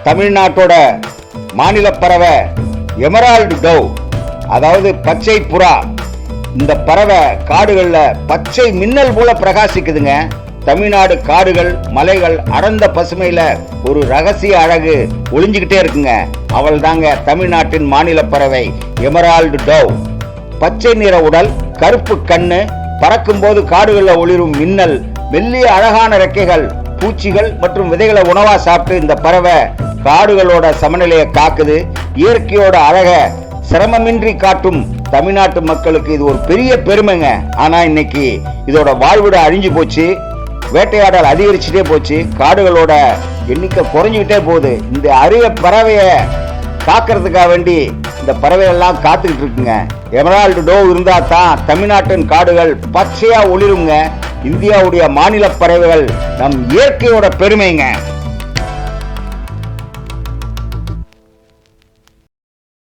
தமிழ்நாட்டோட மாநில பறவை எமரால்டு டவ், அதாவது பச்சை புறா. இந்த பறவை காடுகளில் பச்சை மின்னல் போல பிரகாசிக்குதுங்க. தமிழ்நாடு காடுகள், மலைகள், அடர்ந்த பசுமையில ஒரு ரகசிய அழகு ஒளிஞ்சுக்கிட்டே இருக்குங்க. அவள் தாங்க தமிழ்நாட்டின் மாநில பறவை எமரால்டு டவ். பச்சை நிற உடல், கருப்பு கண்ணு, பறக்கும்போது காடுகளில் ஒளிரும் மின்னல், மெல்லிய அழகான ரெக்கைகள், பூச்சிகள் மற்றும் விதைகளை உணவா சாப்பிட்டு இந்த பறவை காடுகளோட சமநிலையை காக்குது. இயற்கையோட அழக சிரமமின்றி காட்டும் தமிழ்நாட்டு மக்களுக்கு இது ஒரு பெரிய பெருமைங்க. ஆனா இன்னைக்கு இதோட வாழ்விட அழிஞ்சு போச்சு, வேட்டையாடல் அதிகரிச்சுட்டே போச்சு, காடுகளோட எண்ணிக்கை குறைஞ்சுக்கிட்டே போகுது. இந்த அரிய பறவையை காக்கிறதுக்காக வேண்டி இந்த பறவைகள்லாம் காத்துக்கிட்டு இருக்குங்க. எமரால்டு டவ் இருந்தா தான் தமிழ்நாட்டின் காடுகள் பச்சையா ஒளிருங்க. இந்தியாவுடைய மாநில பறவைகள் நம் இயற்கையோட பெருமைங்க.